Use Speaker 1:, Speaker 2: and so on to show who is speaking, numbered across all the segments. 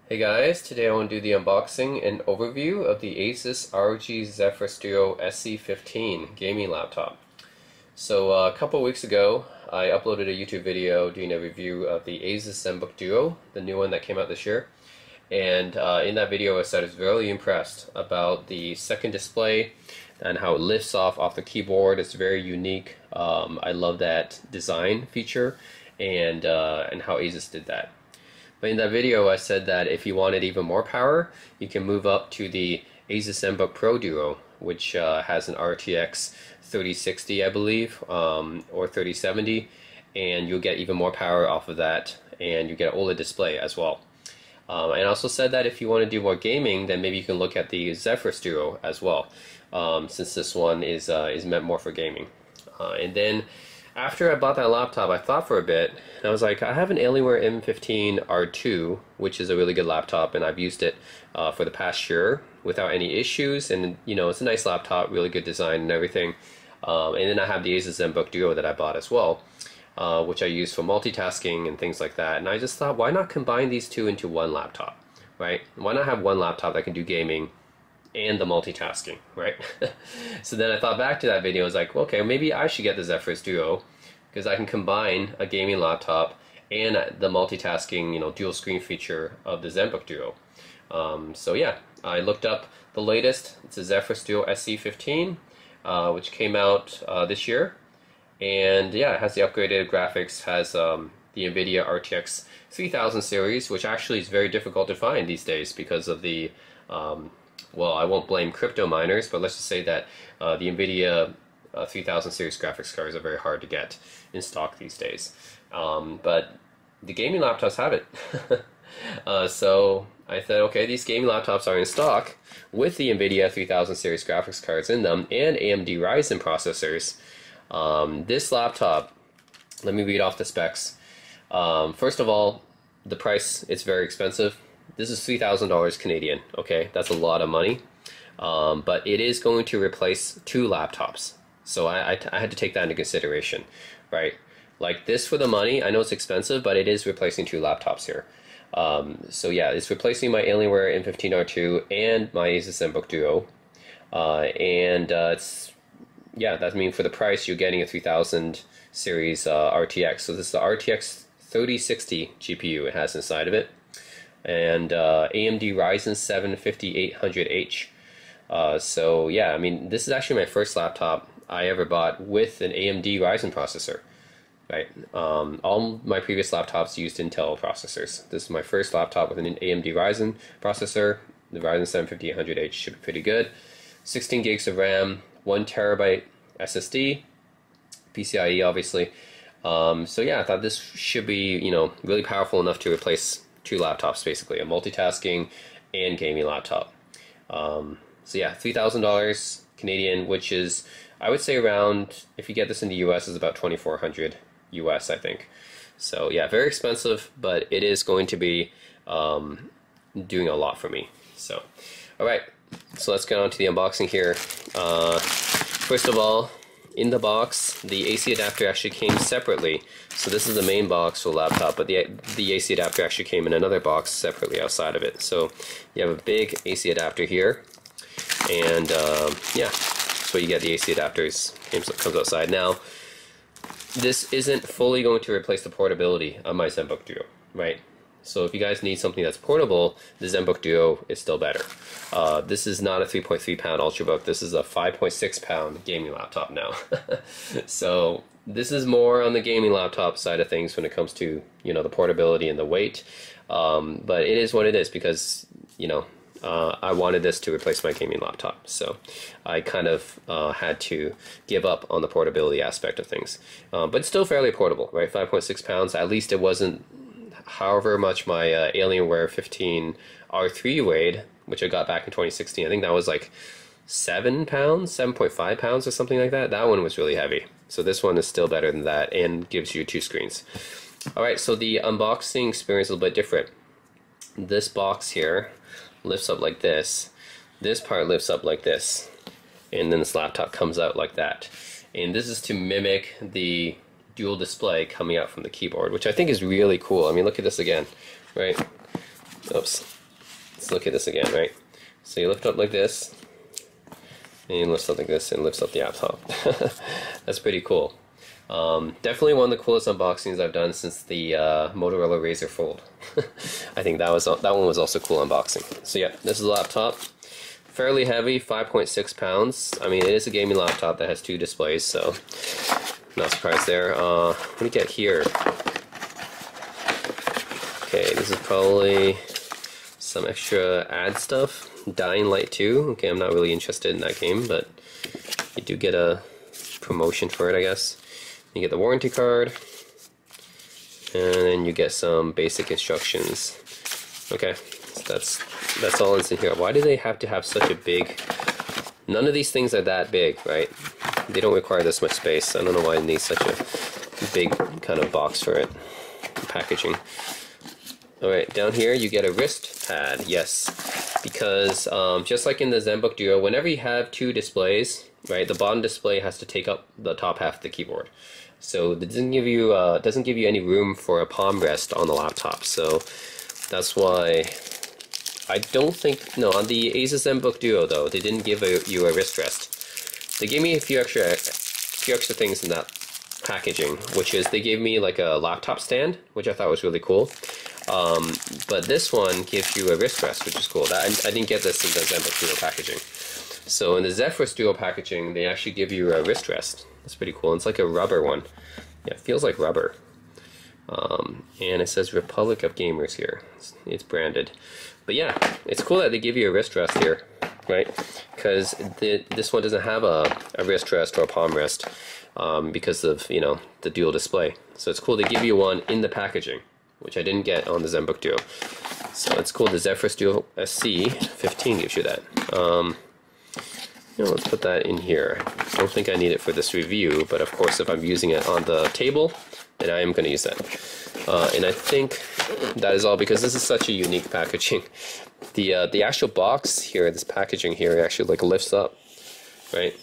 Speaker 1: Hey guys, today I want to do the unboxing and overview of the Asus ROG Zephyrus Duo SC15 gaming laptop. So a couple weeks ago I uploaded a YouTube video doing a review of the Asus ZenBook Duo, the new one that came out this year. And in that video I said I was really impressed about the second display and how it lifts off the keyboard. It's very unique. I love that design feature and how Asus did that. But in that video I said that if you wanted even more power, you can move up to the Asus ZenBook Pro Duo, which has an RTX 3060 I believe, or 3070, and you'll get even more power off of that, and you get an OLED display as well. And I also said that if you want to do more gaming, then maybe you can look at the Zephyrus Duo as well, since this one is meant more for gaming. And then after I bought that laptop, I thought for a bit, and I was like, I have an Alienware M15 R2, which is a really good laptop, and I've used it for the past year without any issues, and you know, it's a nice laptop, really good design and everything. And then I have the Asus ZenBook Duo that I bought as well, which I use for multitasking and things like that. And I just thought, why not combine these two into one laptop, right? Why not have one laptop that can do gaming and the multitasking, right? So then I thought back to that video. I was like, okay, maybe I should get the Zephyrus Duo because I can combine a gaming laptop and the multitasking, you know, dual screen feature of the ZenBook Duo. So yeah, I looked up the latest. It's a Zephyrus Duo SC15, which came out this year, and yeah, it has the upgraded graphics, has the NVIDIA RTX 3000 series, which actually is very difficult to find these days because of the well, I won't blame crypto miners, but let's just say that the NVIDIA 3000 series graphics cards are very hard to get in stock these days. But the gaming laptops have it. So I thought, okay, these gaming laptops are in stock with the NVIDIA 3000 series graphics cards in them and AMD Ryzen processors. This laptop, let me read off the specs. First of all, the price, it's very expensive. This is $3,000 Canadian, okay? That's a lot of money. But it is going to replace two laptops. So I had to take that into consideration, right? Like this for the money, I know it's expensive, but it is replacing two laptops here. So yeah, it's replacing my Alienware M15 R2 and my Asus ZenBook Duo. It's, yeah, that means for the price you're getting a 3000 series RTX. So this is the RTX 3060 GPU it has inside of it. And AMD Ryzen 7 5800H. So yeah, I mean, this is actually my first laptop I ever bought with an AMD Ryzen processor, right? All my previous laptops used Intel processors. This is my first laptop with an AMD Ryzen processor. The Ryzen 7 5800H should be pretty good. 16 gigs of RAM, 1 terabyte SSD, PCIe obviously. So yeah, I thought this should be, you know, really powerful enough to replace two laptops, basically, a multitasking and gaming laptop. So yeah, $3,000 Canadian, which is, I would say around, if you get this in the US, is about $2,400 US, I think. So yeah, very expensive, but it is going to be doing a lot for me. So, all right, so let's get on to the unboxing here. First of all, in the box, the AC adapter actually came separately. So this is the main box for the laptop, but the AC adapter actually came in another box separately outside of it. So you have a big AC adapter here, and yeah, that's what you get. The AC adapters comes outside. Now, this isn't fully going to replace the portability of my ZenBook Duo, right? So if you guys need something that's portable, the ZenBook Duo is still better. This is not a 3.3 pound Ultrabook. This is a 5.6 pound gaming laptop now. So this is more on the gaming laptop side of things when it comes to, you know, the portability and the weight. But it is what it is because, you know, I wanted this to replace my gaming laptop. So I kind of had to give up on the portability aspect of things. But it's still fairly portable, right? 5.6 pounds. At least it wasn't however much my Alienware 15 R3 weighed, which I got back in 2016. I think that was like 7 pounds, 7.5 pounds or something like that. That one was really heavy. So this one is still better than that and gives you two screens. Alright, so the unboxing experience is a little bit different. This box here lifts up like this. This part lifts up like this. And then this laptop comes out like that. And this is to mimic the dual display coming out from the keyboard, which I think is really cool. I mean, look at this again, right? Oops. let's look at this again, right? So you lift up like this, and you lift up like this, and lifts up the laptop. That's pretty cool. Definitely one of the coolest unboxings I've done since the Motorola Razr Fold. I think that one was also cool unboxing. So yeah, this is a laptop. Fairly heavy, 5.6 pounds. I mean, it is a gaming laptop that has 2 displays, so not surprised there. What do we get here? Okay, this is probably some extra ad stuff. Dying Light 2. Okay, I'm not really interested in that game, but you do get a promotion for it, I guess. You get the warranty card, and then you get some basic instructions. Okay, so that's all that's in here. Why do they have to have such a big... None of these things are that big, right? They don't require this much space. I don't know why they need such a big kind of box for it. Packaging. Alright, down here you get a wrist pad, yes. Because just like in the ZenBook Duo, whenever you have 2 displays, right, the bottom display has to take up the top half of the keyboard. So it doesn't give you any room for a palm rest on the laptop. So that's why I don't think, no, on the Asus ZenBook Duo though, they didn't give you a wrist rest. They gave me a few extra things in that packaging, which is they gave me like a laptop stand, which I thought was really cool. But this one gives you a wrist rest, which is cool. I didn't get this in the ZenBook Duo packaging. So in the Zephyrus Duo packaging, they actually give you a wrist rest. That's pretty cool. It's like a rubber one. Yeah, it feels like rubber. And it says Republic of Gamers here. It's branded. But yeah, it's cool that they give you a wrist rest here, right? Because this one doesn't have a wrist rest or a palm rest because of, you know, the dual display. So it's cool they give you one in the packaging, which I didn't get on the ZenBook Duo. So it's cool the Zephyrus Duo SC15 gives you that. You know, let's put that in here. I don't think I need it for this review, but of course if I'm using it on the table, then I am going to use that. And I think that is all because this is such a unique packaging. The actual box here, this packaging here, actually like lifts up, right?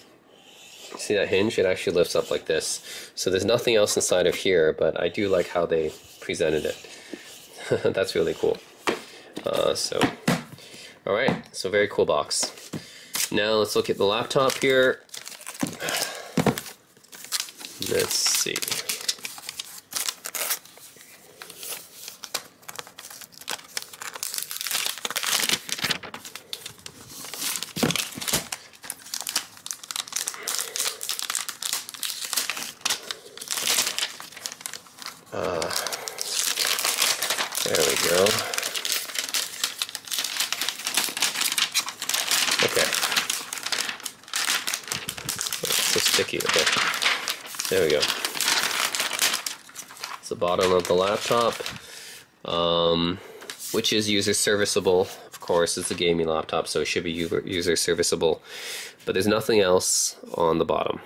Speaker 1: See that hinge? It actually lifts up like this. So there's nothing else inside of here, but I do like how they presented it. That's really cool. Alright, so very cool box. Now let's look at the laptop here. Let's see. There we go. Okay. It's so sticky. Okay. There we go. It's the bottom of the laptop, which is user serviceable. Of course, it's a gaming laptop, so it should be user serviceable. But there's nothing else on the bottom.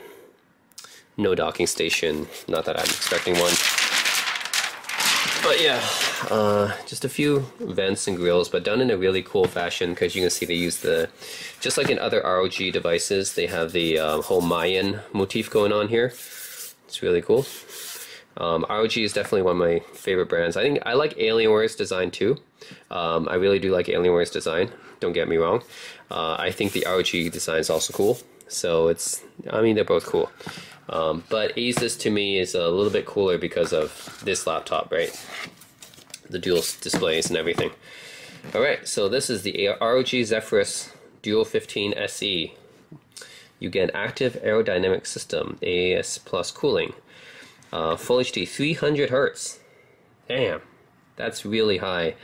Speaker 1: No docking station. Not that I'm expecting one. But yeah, just a few vents and grills, but done in a really cool fashion because you can see they use just like in other ROG devices, they have the whole Mayan motif going on here. It's really cool. ROG is definitely one of my favorite brands. I think I like Alienware's design too. I really do like Alienware's design, don't get me wrong. I think the ROG design is also cool. So I mean, they're both cool. But Asus to me is a little bit cooler because of this laptop, right? The dual displays and everything. Alright, so this is the ROG Zephyrus Duo 15 SE. You get active aerodynamic system, AAS plus cooling. Full HD 300 Hertz. Damn, that's really high.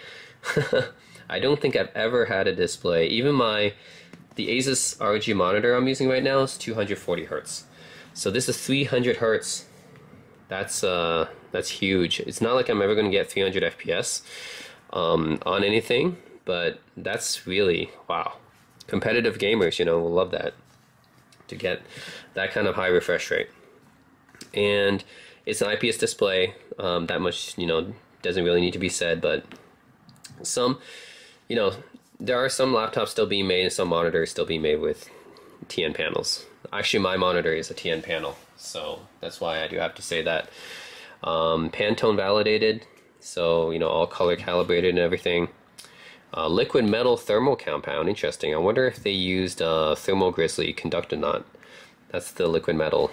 Speaker 1: I don't think I've ever had a display. Even the Asus ROG monitor I'm using right now is 240 Hertz. So this is 300 Hertz. That's huge. It's not like I'm ever going to get 300 FPS on anything, but that's really, wow. Competitive gamers, you know, will love that, to get that kind of high refresh rate. And it's an IPS display. That much, you know, doesn't really need to be said, but you know, there are some laptops still being made and some monitors still being made with TN panels. Actually, my monitor is a TN panel, so that's why I do have to say that. Pantone validated, so, you know, all color calibrated and everything. Liquid metal thermal compound, interesting. I wonder if they used thermal grizzly conductanate. That's the liquid metal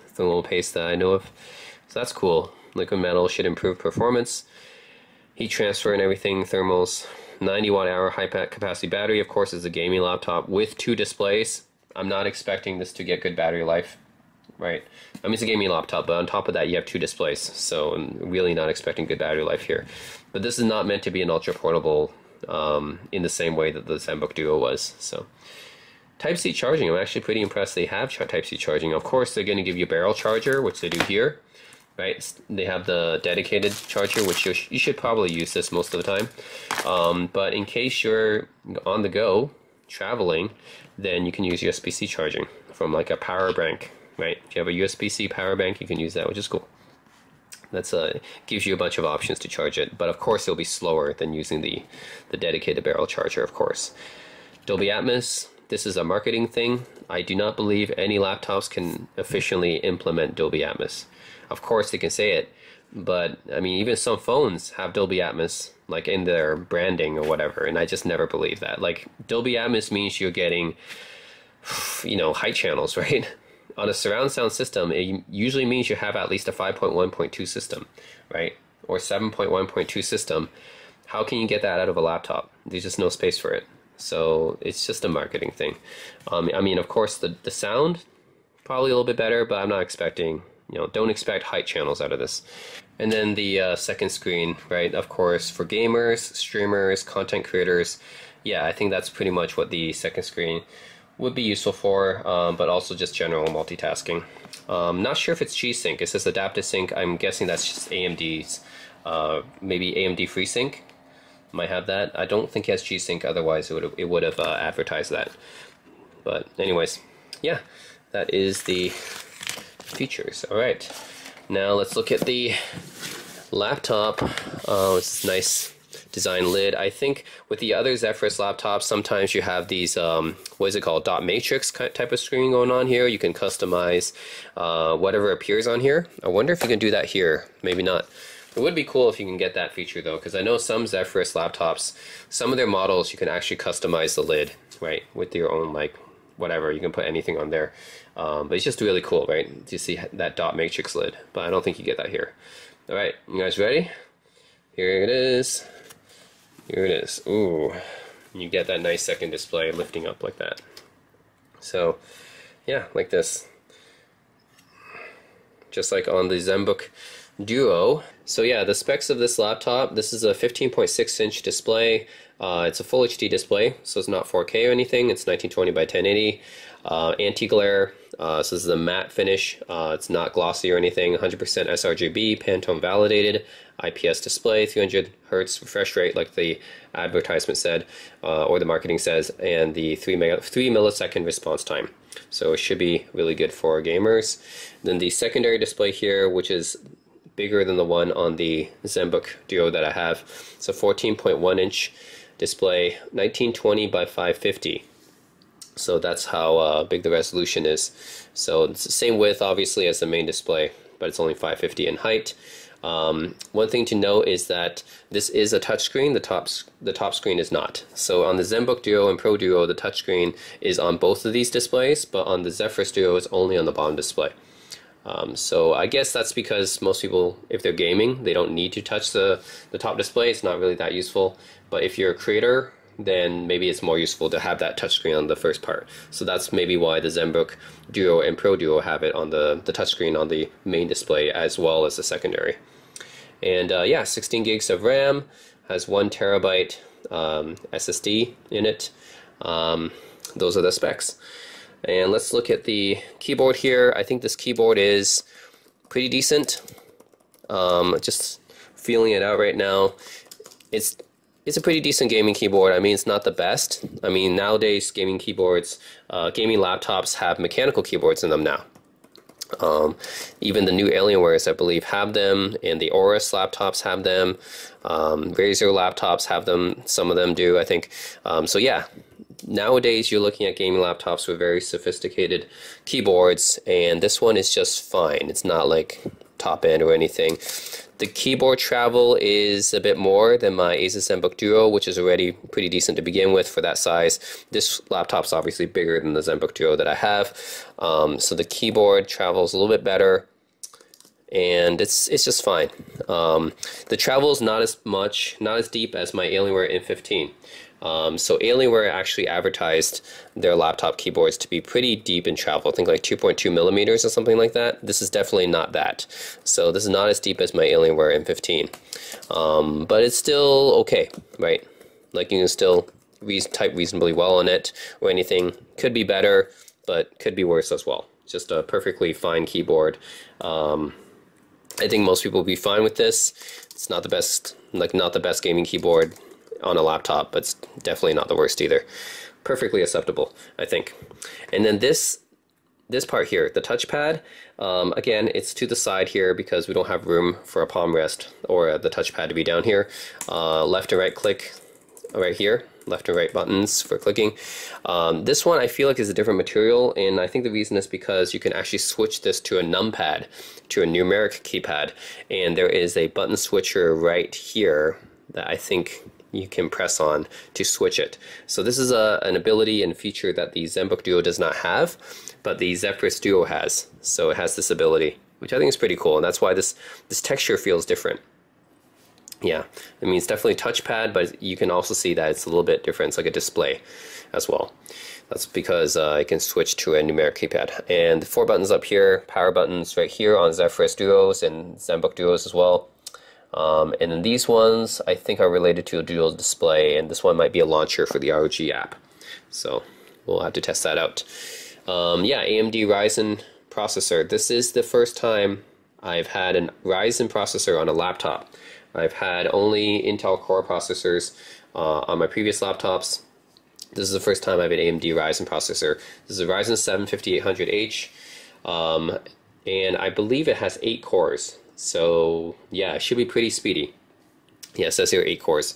Speaker 1: thermal paste that I know of. So that's cool. Liquid metal should improve performance, heat transfer and everything, thermals. 90 watt hour high capacity battery, of course, is a gaming laptop with 2 displays. I'm not expecting this to get good battery life, right? I mean, it's a gaming laptop, but on top of that, you have 2 displays, so I'm really not expecting good battery life here. But this is not meant to be an ultra portable in the same way that the ZenBook Duo was. So, Type-C charging, I'm actually pretty impressed they have Type-C charging. Of course, they're going to give you a barrel charger, which they do here. Right, they have the dedicated charger, which you should probably use this most of the time. But in case you're on the go, traveling, then you can use USB-C charging from like a power bank. Right, if you have a USB-C power bank, you can use that, which is cool. That's gives you a bunch of options to charge it, but of course it'll be slower than using the dedicated barrel charger, of course. Dolby Atmos. This is a marketing thing. I do not believe any laptops can efficiently implement Dolby Atmos. Of course they can say it, but I mean, even some phones have Dolby Atmos like in their branding or whatever, and I just never believe that. Like, Dolby Atmos means you're getting, you know, high channels, right? On a surround sound system, it usually means you have at least a 5.1.2 system, right? Or 7.1.2 system. How can you get that out of a laptop? There's just no space for it. So it's just a marketing thing. I mean, of course, the sound, probably a little bit better, but I'm not expecting, you know, don't expect height channels out of this. And then the second screen, right, of course, for gamers, streamers, content creators. Yeah, I think that's pretty much what the second screen would be useful for, but also just general multitasking. Not sure if it's G-Sync. It says Adaptive Sync. I'm guessing that's just AMD's, maybe AMD FreeSync might have that. I don't think it has G-Sync, otherwise it would have advertised that. But anyways, yeah, that is the features. All right, now let's look at the laptop. Oh, it's nice design lid. I think with the other Zephyrus laptops, sometimes you have these, what is it called, dot matrix type of screen going on here. You can customize whatever appears on here. I wonder if you can do that here. Maybe not. It would be cool if you can get that feature though, because I know some Zephyrus laptops, some of their models, you can actually customize the lid, right, with your own, like, whatever. You can put anything on there. But it's just really cool, right? You see that dot matrix lid, but I don't think you get that here. All right, you guys ready? Here it is. Here it is. Ooh, you get that nice second display lifting up like that. So, yeah, like this. Just like on the ZenBook Duo. So yeah, the specs of this laptop, this is a 15.6-inch display. It's a full HD display, so it's not 4K or anything. It's 1920 by 1080. Anti-glare, so this is a matte finish. It's not glossy or anything. 100% sRGB, Pantone validated, IPS display, 300 Hz refresh rate like the advertisement said, or the marketing says, and the 3 millisecond response time. So it should be really good for gamers. Then the secondary display here, which is bigger than the one on the ZenBook Duo that I have. It's a 14.1-inch display, 1920 by 550. So that's how big the resolution is. So it's the same width, obviously, as the main display, but it's only 550 in height. One thing to note is that this is a touchscreen. The top screen is not. So on the ZenBook Duo and Pro Duo, the touchscreen is on both of these displays, but on the Zephyrus Duo, it's only on the bottom display. So I guess that's because most people, if they're gaming, they don't need to touch the top display. It's not really that useful. But if you're a creator, then maybe it's more useful to have that touchscreen on the first part. So that's maybe why the ZenBook Duo and Pro Duo have it on the touchscreen on the main display as well as the secondary. And yeah, 16 gigs of RAM, has 1 terabyte SSD in it. Those are the specs. And let's look at the keyboard here. I think this keyboard is pretty decent. Just feeling it out right now. It's a pretty decent gaming keyboard. I mean, it's not the best. I mean, nowadays gaming keyboards, gaming laptops have mechanical keyboards in them now. Even the new Alienwares, I believe, have them, and the Aorus laptops have them. Razer laptops have them. Some of them do, I think. So yeah. Nowadays, you're looking at gaming laptops with very sophisticated keyboards, and this one is just fine. It's not like top end or anything. The keyboard travel is a bit more than my Asus ZenBook Duo, which is already pretty decent to begin with for that size. This laptop's obviously bigger than the ZenBook Duo that I have, so the keyboard travels a little bit better, and it's just fine. The travel is not as deep as my Alienware M15. So Alienware actually advertised their laptop keyboards to be pretty deep in travel, I think like 2.2 millimeters or something like that. This is definitely not that. So this is not as deep as my Alienware M15. But it's still okay, right? Like you can still type reasonably well on it or anything. Could be better, but could be worse as well. Just a perfectly fine keyboard. I think most people will be fine with this. It's not the best, not the best gaming keyboard on a laptop, but it's definitely not the worst either. Perfectly acceptable, I think. And then this part here, the touchpad, again, it's to the side here because we don't have room for a palm rest or the touchpad to be down here. Left and right click right here, left and right buttons for clicking. This one I feel like is a different material, and I think the reason is because you can actually switch this to a numpad, to a numeric keypad, and there is a button switcher right here that I think you can press on to switch it. So this is an ability and feature that the ZenBook Duo does not have, but the Zephyrus Duo has. So it has this ability, which I think is pretty cool, and that's why this texture feels different. Yeah, I mean, it's definitely touchpad, but you can also see that it's a little bit different. It's like a display as well. That's because I can switch to a numeric keypad. And the 4 buttons up here, power buttons right here on Zephyrus Duos and ZenBook Duos as well. And then these ones I think are related to a dual display, and this one might be a launcher for the ROG app. So we'll have to test that out. Yeah, AMD Ryzen processor. This is the first time I've had a Ryzen processor on a laptop. I've had only Intel Core processors on my previous laptops. This is the first time I have an AMD Ryzen processor. This is a Ryzen 7 5800H, and I believe it has 8 cores. So yeah, it should be pretty speedy. Yeah, it says here 8 cores.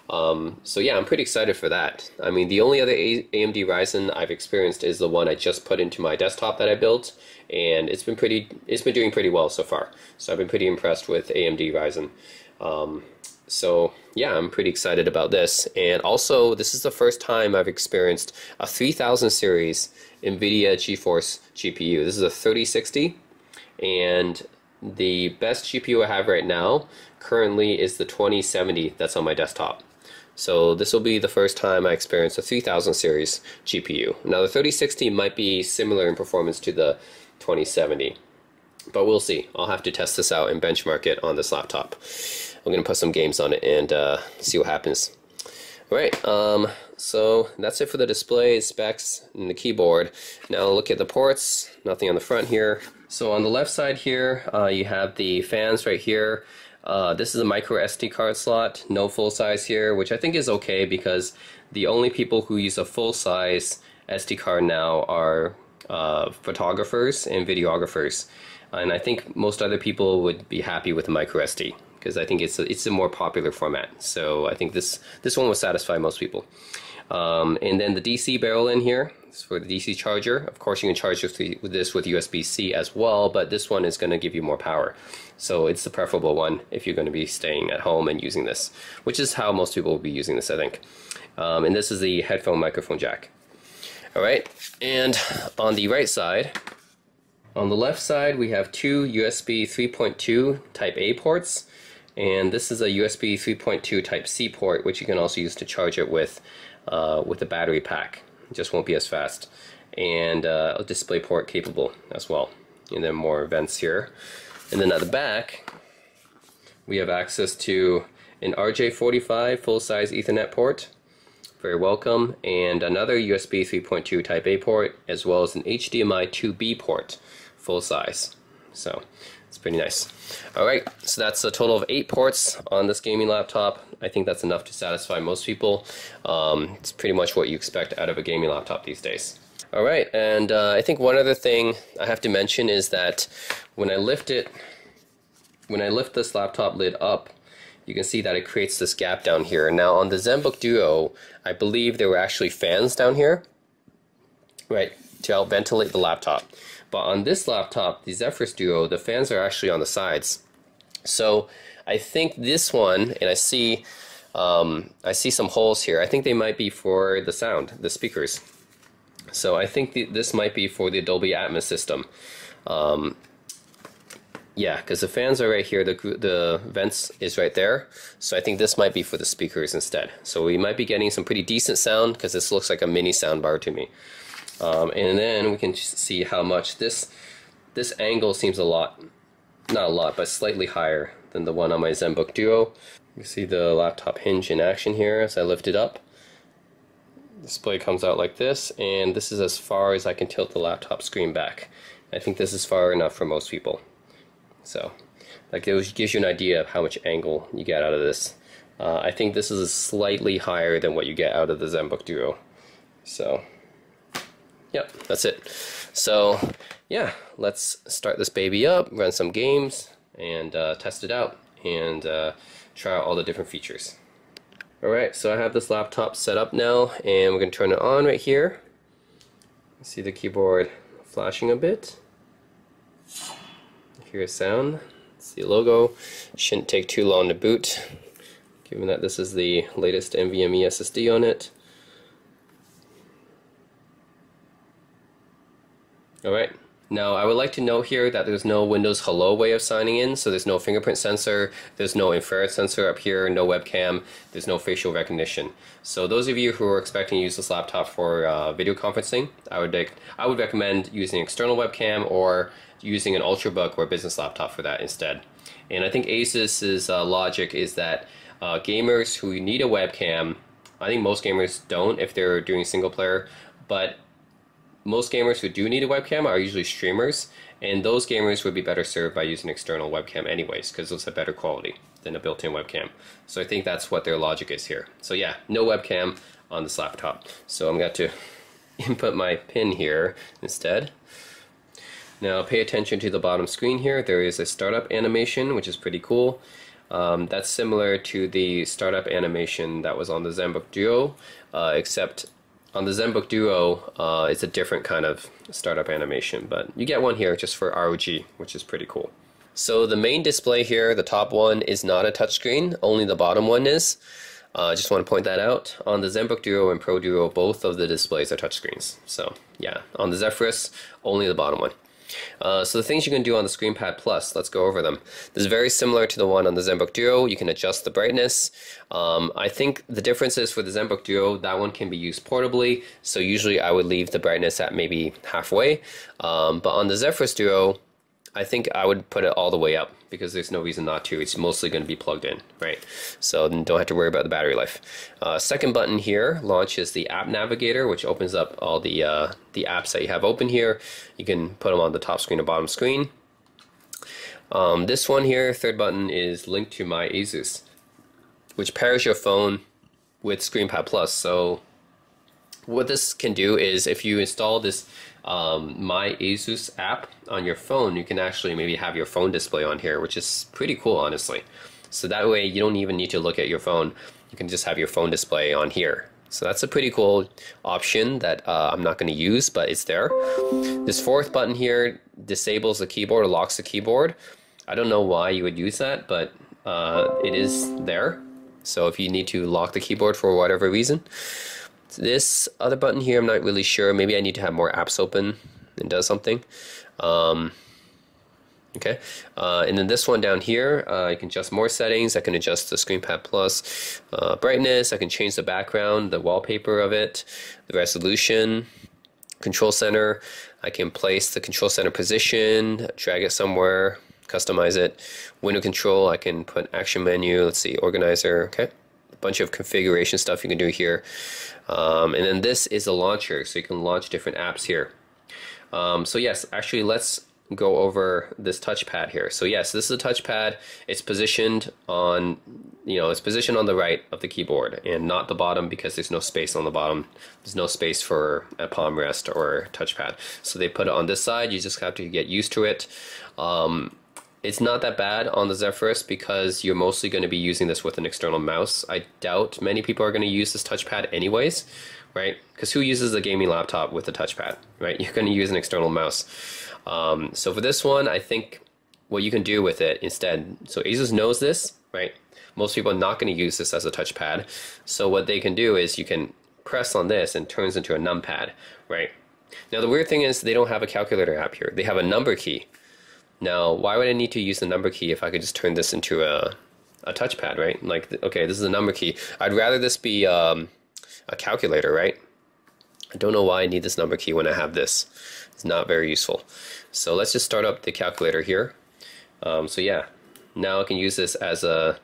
Speaker 1: So yeah, I'm pretty excited for that. I mean, the only other AMD Ryzen I've experienced is the one I just put into my desktop that I built, and it's been doing pretty well so far. So I've been pretty impressed with AMD Ryzen. So yeah, I'm pretty excited about this. And also, this is the first time I've experienced a 3000 series NVIDIA GeForce GPU. This is a 3060, and the best GPU I have right now currently is the 2070 that's on my desktop. So this will be the first time I experience a 3000 series GPU. Now the 3060 might be similar in performance to the 2070, but we'll see. I'll have to test this out and benchmark it on this laptop. I'm going to put some games on it and see what happens. Alright, so that's it for the display, specs, and the keyboard. Now look at the ports, nothing on the front here. So on the left side here, you have the fans right here. This is a micro SD card slot, no full size here, which I think is okay because the only people who use a full size SD card now are photographers and videographers. And I think most other people would be happy with a micro SD, because I think it's a more popular format. So I think this one will satisfy most people. And then the DC barrel in here is for the DC charger. Of course, you can charge this with USB-C as well, but this one is going to give you more power. So it's the preferable one if you're going to be staying at home and using this, which is how most people will be using this, I think. And this is the headphone microphone jack. All right, and on the right side, on the left side, we have 2 USB 3.2 Type A ports. And this is a USB 3.2 Type C port, which you can also use to charge it with a battery pack. It just won't be as fast. And a display port capable as well. And then more vents here. And then at the back, we have access to an RJ45 full-size Ethernet port. Very welcome. And another USB 3.2 Type A port, as well as an HDMI 2B port, full size. So it's pretty nice. Alright, so that's a total of 8 ports on this gaming laptop. I think that's enough to satisfy most people. It's pretty much what you expect out of a gaming laptop these days. Alright, and I think one other thing I have to mention is that when I lift this laptop lid up, you can see that it creates this gap down here. Now on the ZenBook Duo, I believe there were actually fans down here, right, to help ventilate the laptop. But on this laptop, the Zephyrus Duo, the fans are actually on the sides. So I think this one, and I see some holes here. I think they might be for the sound, the speakers. So I think this might be for the Dolby Atmos system. Yeah, because the fans are right here, the vents is right there. So I think this might be for the speakers instead. So we might be getting some pretty decent sound because this looks like a mini sound bar to me. And then we can see how much this angle seems a lot, not a lot, but slightly higher than the one on my ZenBook Duo. You see the laptop hinge in action here as I lift it up. The display comes out like this, and this is as far as I can tilt the laptop screen back. I think this is far enough for most people. So that gives you an idea of how much angle you get out of this. I think this is slightly higher than what you get out of the ZenBook Duo. So, yep, that's it. So, yeah, let's start this baby up, run some games, and test it out, and try out all the different features. Alright, so I have this laptop set up now, and we're going to turn it on right here. See the keyboard flashing a bit. Hear a sound. See a logo. Shouldn't take too long to boot, given that this is the latest NVMe SSD on it. Alright, now I would like to note here that there's no Windows Hello way of signing in, so there's no fingerprint sensor, there's no infrared sensor up here, no webcam, there's no facial recognition. So those of you who are expecting to use this laptop for video conferencing, I would recommend using an external webcam or using an Ultrabook or a business laptop for that instead. And I think Asus's logic is that gamers who need a webcam, I think most gamers don't if they're doing single player, but most gamers who do need a webcam are usually streamers, and those gamers would be better served by using external webcam anyways, because those have better quality than a built-in webcam. So I think that's what their logic is here. So yeah, no webcam on this laptop. So I'm going to input my pin here instead. Now pay attention to the bottom screen here. There is a startup animation, which is pretty cool. That's similar to the startup animation that was on the ZenBook Duo, except on the ZenBook Duo, it's a different kind of startup animation, but you get one here just for ROG, which is pretty cool. So the main display here, the top one, is not a touchscreen, only the bottom one is. Just want to point that out. On the ZenBook Duo and Pro Duo, both of the displays are touchscreens. So yeah, on the Zephyrus, only the bottom one. So the things you can do on the ScreenPad Plus, let's go over them. This is very similar to the one on the ZenBook Duo. You can adjust the brightness. I think the difference is for the ZenBook Duo, that one can be used portably, so usually I would leave the brightness at maybe halfway. But on the Zephyrus Duo, I think I would put it all the way up because there's no reason not to. It's mostly going to be plugged in, right? So then don't have to worry about the battery life. Second button here launches the App Navigator, which opens up all the apps that you have open here. You can put them on the top screen or bottom screen. This one here, third button, is linked to my Asus, which pairs your phone with ScreenPad Plus. So what this can do is if you install this My Asus app on your phone, you can actually maybe have your phone display on here, which is pretty cool, honestly. So that way you don't even need to look at your phone. You can just have your phone display on here. So that's a pretty cool option that I'm not going to use, but it's there. This fourth button here disables the keyboard or locks the keyboard. I don't know why you would use that, but it is there. So if you need to lock the keyboard for whatever reason. This other button here, I'm not really sure. Maybe I need to have more apps open and does something. Okay, and then this one down here, you can adjust more settings. I can adjust the ScreenPad Plus brightness. I can change the background, the wallpaper of it, the resolution, control center. I can place the control center position, drag it somewhere, customize it. Window control, I can put action menu. Let's see, organizer. Okay, a bunch of configuration stuff you can do here. And then this is a launcher, so you can launch different apps here. So yes, actually let's go over this touchpad here. So yes, this is a touchpad. It's positioned on, it's positioned on the right of the keyboard and not the bottom because there's no space on the bottom. There's no space for a palm rest or touchpad. So they put it on this side. You just have to get used to it. It's not that bad on the Zephyrus because you're mostly going to be using this with an external mouse. I doubt many people are going to use this touchpad anyways, right? Because who uses a gaming laptop with a touchpad, right? You're going to use an external mouse. So for this one, I think what you can do with it instead, so Asus knows this, right? Most people are not going to use this as a touchpad. So what they can do is you can press on this and it turns into a numpad, right? Now the weird thing is they don't have a calculator app here. They have a number key. Now, why would I need to use the number key if I could just turn this into a touchpad, right? Like, okay, this is a number key. I'd rather this be a calculator, right? I don't know why I need this number key when I have this. It's not very useful. So let's just start up the calculator here. So yeah, now I can use this as a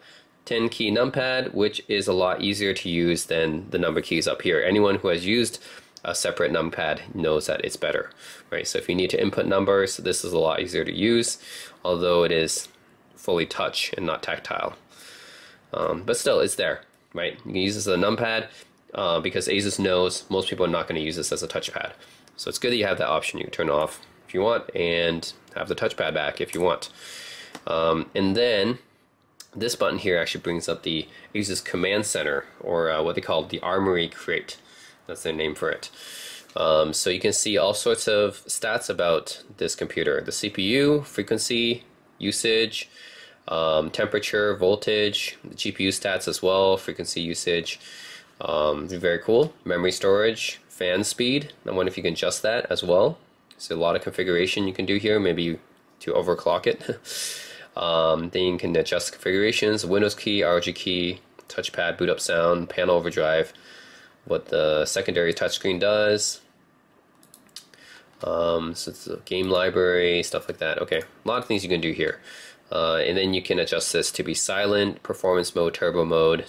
Speaker 1: 10 key numpad, which is a lot easier to use than the number keys up here. Anyone who has used a separate numpad knows that it's better, right? So if you need to input numbers, this is a lot easier to use, although it is fully touch and not tactile. But still, it's there, right? You can use this as a numpad because Asus knows most people are not going to use this as a touchpad. So it's good that you have that option. You can turn it off if you want and have the touchpad back if you want. And then this button here actually brings up the Asus Command Center, or what they call the Armory Crate. That's their name for it. So you can see all sorts of stats about this computer. The CPU, frequency, usage, temperature, voltage, the GPU stats as well, frequency, usage. Very cool. Memory storage, fan speed. I wonder if you can adjust that as well. So a lot of configuration you can do here, maybe to overclock it. Then you can adjust configurations, Windows key, ROG key, touchpad, boot up sound, panel overdrive, what the secondary touchscreen does. So it's a game library, stuff like that. Okay, a lot of things you can do here. And then you can adjust this to be silent, performance mode, turbo mode,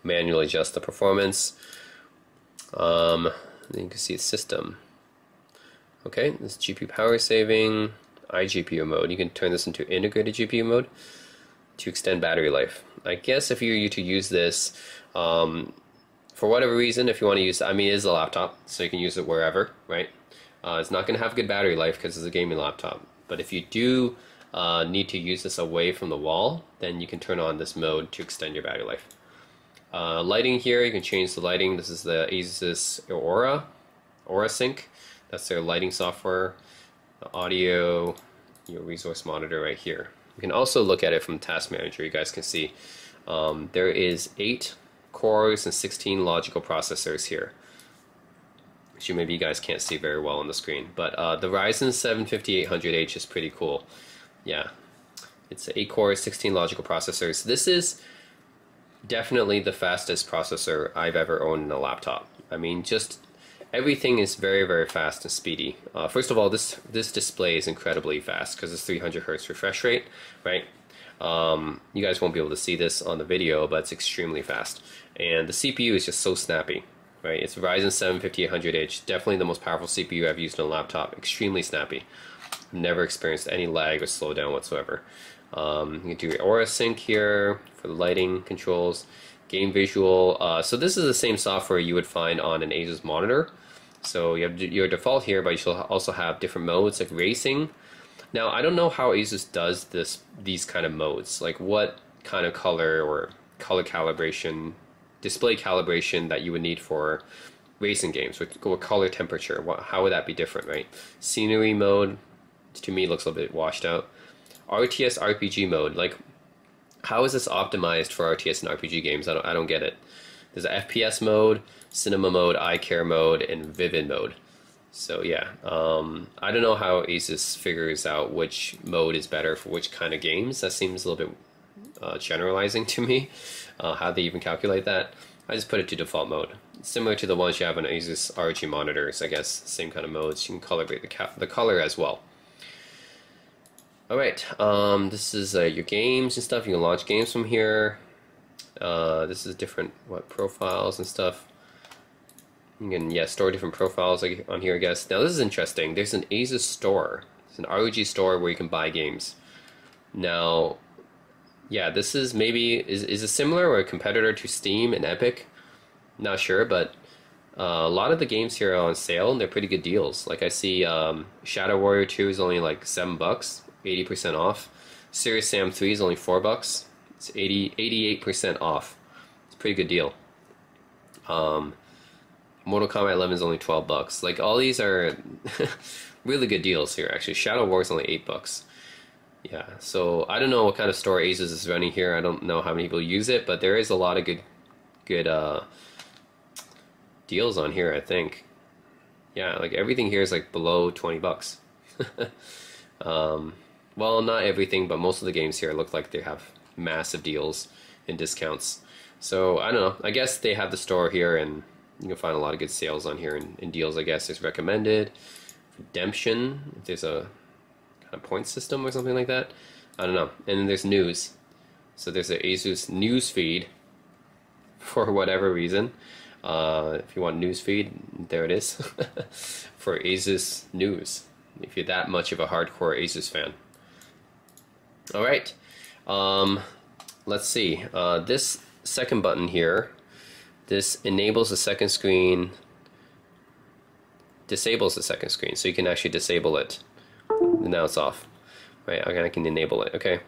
Speaker 1: manually adjust the performance. Then you can see the system. Okay, this is GPU power saving, iGPU mode. You can turn this into integrated GPU mode to extend battery life. I guess if you to use this, for whatever reason, if you want to use it, I mean, it is a laptop, so you can use it wherever, right? It's not going to have good battery life because it's a gaming laptop. But if you do need to use this away from the wall, then you can turn on this mode to extend your battery life. Lighting here, you can change the lighting. This is the Asus Aura Sync. That's their lighting software. The audio, your resource monitor right here. You can also look at it from Task Manager. You guys can see there is 8 cores and 16 logical processors here, which maybe you guys can't see very well on the screen. But the Ryzen 7 5800H is pretty cool. Yeah, it's 8 cores, 16 logical processors. This is definitely the fastest processor I've ever owned in a laptop. I mean, just everything is very, very fast and speedy. First of all, this display is incredibly fast because it's 300 Hz refresh rate, right? You guys won't be able to see this on the video, but it's extremely fast. And the CPU is just so snappy, right? It's Ryzen 7 5800H, definitely the most powerful CPU I've used on a laptop. Extremely snappy. Never experienced any lag or slowdown whatsoever. You can do Aura Sync here for the lighting controls, game visual. So this is the same software you would find on an Asus monitor. So you have your default here, but you should also have different modes like racing. Now I don't know how Asus does these kind of modes, like what kind of color or color calibration, display calibration that you would need for racing games, or color temperature. How would that be different, right? Scenery mode, to me, looks a little bit washed out. RTS RPG mode, like how is this optimized for RTS and RPG games? I don't get it. There's a FPS mode, cinema mode, eye care mode, and vivid mode. So yeah, I don't know how Asus figures out which mode is better for which kind of games. That seems a little bit generalizing to me. How they even calculate that? I just put it to default mode. Similar to the ones you have on Asus ROG monitors, I guess, same kind of modes. You can calibrate the color as well. Alright, this is your games and stuff. You can launch games from here. This is different profiles and stuff. You can store different profiles on here, I guess. Now this is interesting. There's an Asus store. It's an ROG store where you can buy games. Now, yeah, this is maybe is it similar or a competitor to Steam and Epic? Not sure, but a lot of the games here are on sale and they're pretty good deals. Like I see Shadow Warrior 2 is only like $7, 80% off. Serious Sam 3 is only $4. It's 88% off. It's a pretty good deal. Mortal Kombat 11 is only $12. Like, all these are really good deals here, actually. Shadow War is only $8. Yeah, so I don't know what kind of store Asus is running here. I don't know how many people use it, but there is a lot of good deals on here, I think. Yeah, like everything here is like below $20. Well, not everything, but most of the games here look like they have massive deals and discounts. So I don't know. I guess they have the store here, and you can find a lot of good sales on here and deals. I guess there's recommended, redemption. If there's a kind of point system or something like that. I don't know. And then there's news. So there's an Asus news feed for whatever reason. If you want news feed, there it is for Asus News. If you're that much of a hardcore Asus fan. All right. Let's see. This second button here, this enables the second screen, disables the second screen, so you can actually disable it. Now it's off. Right, I can enable it. Okay.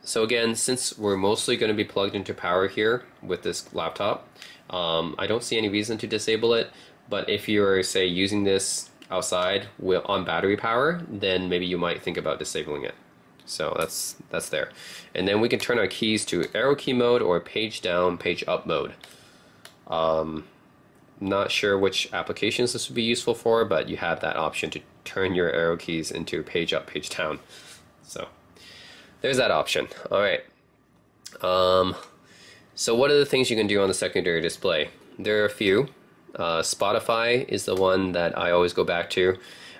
Speaker 1: So again, since we're mostly going to be plugged into power here with this laptop, I don't see any reason to disable it. But if you're, say, using this outside on battery power, then maybe you might think about disabling it. So that's there. And then we can turn our keys to arrow key mode or page down, page up mode. Not sure which applications this would be useful for, but you have that option to turn your arrow keys into page up, page down. So there's that option. All right. So what are the things you can do on the secondary display? There are a few. Spotify is the one that I always go back to.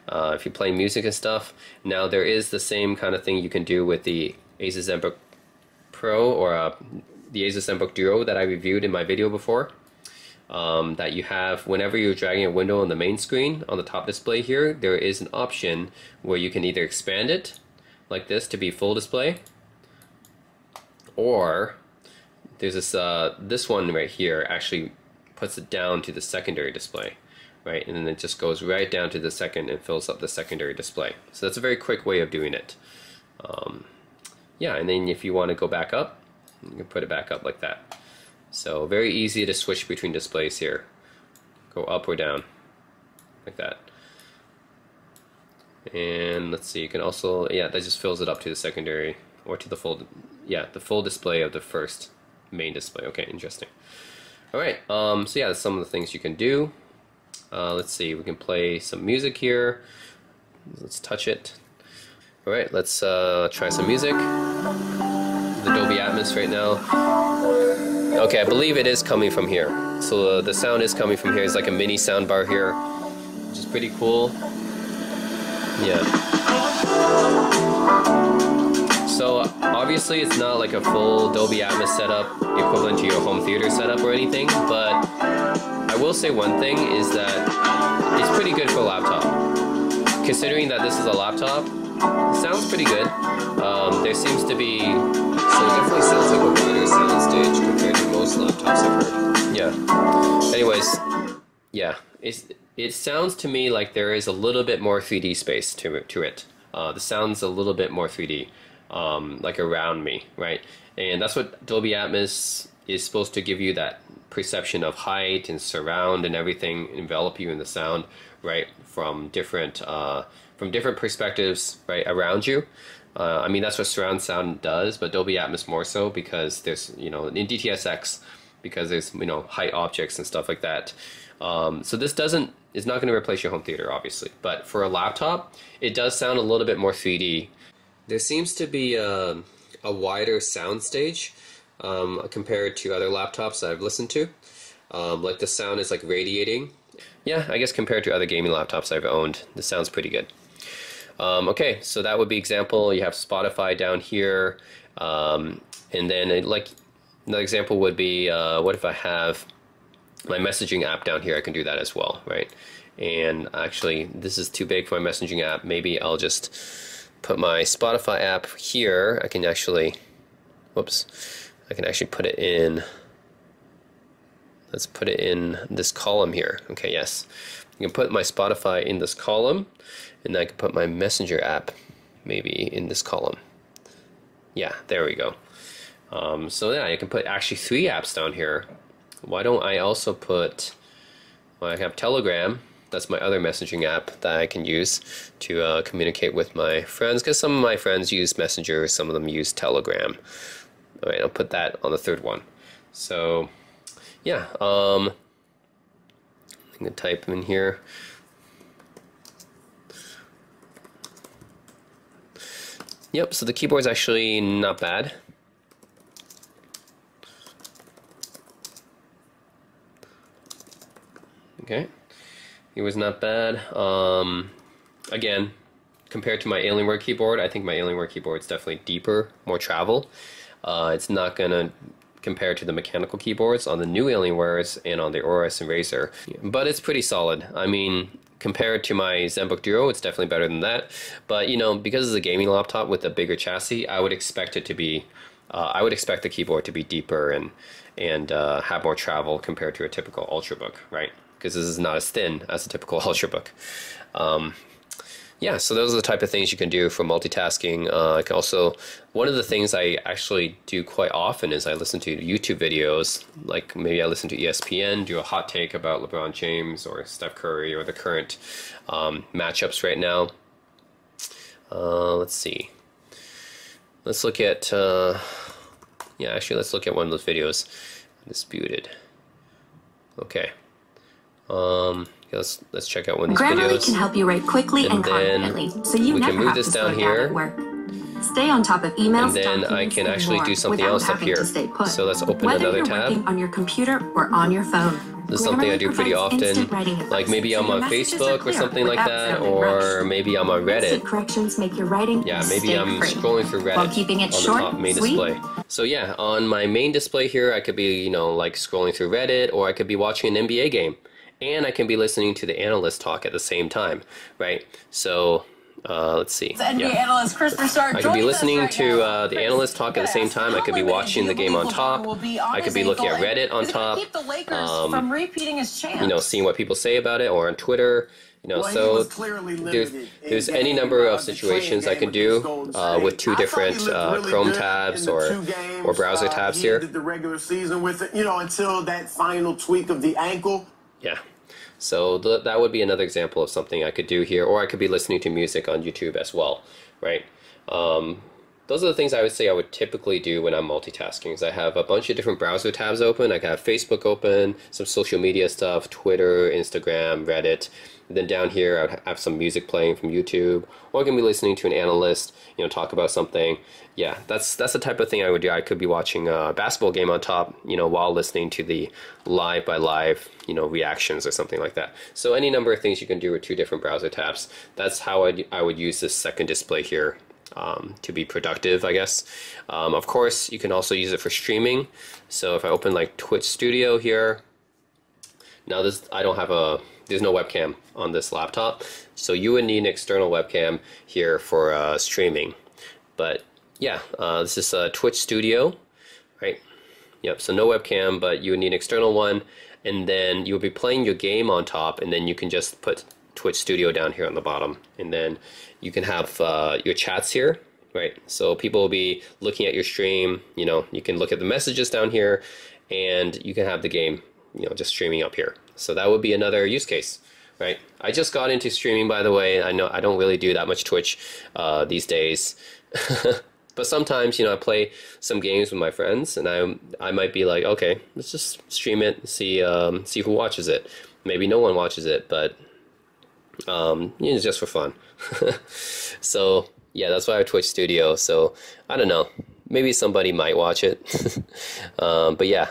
Speaker 1: If you play music and stuff. Now there is the same kind of thing you can do with the Asus ZenBook Pro or the Asus ZenBook Duo that I reviewed in my video before. That you have whenever you're dragging a window on the main screen on the top display here, there is an option where you can either expand it like this to be full display, or there's this one right here actually puts it down to the secondary display, right? And then it just goes right down to the second and fills up the secondary display. So that's a very quick way of doing it. Yeah, and then if you want to go back up, you can put it back up like that. So very easy to switch between displays here. Go up or down, like that. And let's see, you can also, yeah, that just fills it up to the secondary or to the full, yeah, the full display of the first main display. Okay, interesting. All right, so yeah, that's some of the things you can do. Let's see, we can play some music here. Let's touch it. All right, let's try some music. The Dolby Atmos right now. Okay, I believe it is coming from here. So the sound is coming from here. It's like a mini sound bar here, which is pretty cool. Yeah. So obviously it's not like a full Dolby Atmos setup equivalent to your home theater setup or anything, but I will say one thing is that it's pretty good for a laptop. Considering that this is a laptop, it sounds pretty good. There seems to be, so it definitely sounds like a wider soundstage compared to most laptops I've heard. Yeah. Anyways, yeah, it sounds to me like there is a little bit more 3D space to it. The sound's a little bit more 3D, like around me, right? And that's what Dolby Atmos is supposed to give you, that perception of height and surround and everything, envelop you in the sound, right? From different perspectives, right, around you. I mean, that's what surround sound does, but Dolby Atmos more so, because there's, you know, in DTSX, because there's, you know, height objects and stuff like that. So this is not going to replace your home theater, obviously, but for a laptop, it does sound a little bit more 3D. There seems to be a wider sound stage compared to other laptops that I've listened to. Like the sound is like radiating. Yeah, I guess compared to other gaming laptops I've owned, this sounds pretty good. Okay, so that would be example. You have Spotify down here, and then like another example would be what if I have my messaging app down here? I can do that as well, right? And actually, this is too big for my messaging app. Maybe I'll just put my Spotify app here. I can actually, whoops, I can actually put it in. Let's put it in this column here. Okay, yes. You can put my Spotify in this column, and then I can put my Messenger app maybe in this column. Yeah, there we go. So yeah, you can put actually 3 apps down here. Why don't I also put, well, I have Telegram. That's my other messaging app that I can use to communicate with my friends, because some of my friends use Messenger, some of them use Telegram. All right, I'll put that on the 3rd one. So yeah, I'm gonna type in here. Yep, so the keyboard's actually not bad. Okay, it was not bad. Again, compared to my Alienware keyboard, I think my Alienware keyboard is definitely deeper, more travel. It's not gonna compare to the mechanical keyboards on the new Alienwares and on the Aorus and Razer, but it's pretty solid. I mean, compared to my ZenBook Duo, it's definitely better than that. But you know, because it's a gaming laptop with a bigger chassis, I would expect it to be, I would expect the keyboard to be deeper and have more travel compared to a typical Ultrabook, right? Because this is not as thin as a typical Ultrabook. Yeah, so those are the type of things you can do for multitasking. I can also, one of the things I actually do quite often is I listen to YouTube videos, like maybe I listen to ESPN, do a hot take about LeBron James or Steph Curry or the current matchups right now. Let's see. Let's look at, yeah, actually let's look at one of those videos. Disputed. Okay. Let's check out one of these
Speaker 2: Grammarly
Speaker 1: videos.
Speaker 2: can help you write quickly and confidently, so you never have to slow down at work. Stay on top of emails,
Speaker 1: and then I can actually do something else up here. So let's open
Speaker 2: Whether
Speaker 1: another
Speaker 2: you're
Speaker 1: tab.
Speaker 2: working on your computer or on your phone.
Speaker 1: This is something I do pretty often. Like maybe I'm on Facebook or something like that, or maybe I'm on Reddit.
Speaker 2: Corrections make your writing
Speaker 1: Yeah, maybe I'm scrolling through Reddit
Speaker 2: while keeping it
Speaker 1: on
Speaker 2: short,
Speaker 1: the top main
Speaker 2: sweet.
Speaker 1: display. So yeah, on my main display here, I could be, you know, like scrolling through Reddit, or I could be watching an NBA game. And I can be listening to the analyst talk at the same time, right? So let's see.
Speaker 3: The NBA analyst Chris Broussard
Speaker 1: I could be listening
Speaker 3: right
Speaker 1: to
Speaker 3: now.
Speaker 1: the analyst talk at the same time. I could be watching the game on top. I could be looking at Reddit on top.
Speaker 3: Keep the Lakers from repeating his chance.
Speaker 1: You know, seeing what people say about it, or on Twitter. You know, so there's any number of situations I can do with 2 different Chrome tabs or browser tabs here.
Speaker 4: The regular season with it, you know, until that final tweak of the ankle.
Speaker 1: Yeah. So that would be another example of something I could do here, or I could be listening to music on YouTube as well, right? Those are the things I would say I would typically do when I'm multitasking. Is I have a bunch of different browser tabs open. I can have Facebook open, some social media stuff, Twitter, Instagram, Reddit. And then down here, I would have some music playing from YouTube, or I can be listening to an analyst, you know, talk about something. Yeah, that's the type of thing I would do. I could be watching a basketball game on top, you know, while listening to the live by live, you know, reactions or something like that. So any number of things you can do with 2 different browser tabs. That's how I would use this second display here to be productive, I guess. Of course, you can also use it for streaming. So if I open like Twitch Studio here, now this I don't have there's no webcam on this laptop, so you would need an external webcam here for streaming. But yeah, this is Twitch Studio, right? Yep, so no webcam, but you would need an external one, and then you'll be playing your game on top, and then you can just put Twitch Studio down here on the bottom, and then you can have your chats here, right? So people will be looking at your stream, you know, you can look at the messages down here, and you can have the game, you know, just streaming up here. So that would be another use case, right? I just got into streaming, by the way. I know I don't really do that much Twitch these days. But sometimes, you know, I play some games with my friends, and I might be like, okay, let's just stream it, see who watches it. Maybe no one watches it, but you know, it's just for fun. So yeah, that's why I have Twitch Studio. So I don't know, maybe somebody might watch it. But yeah,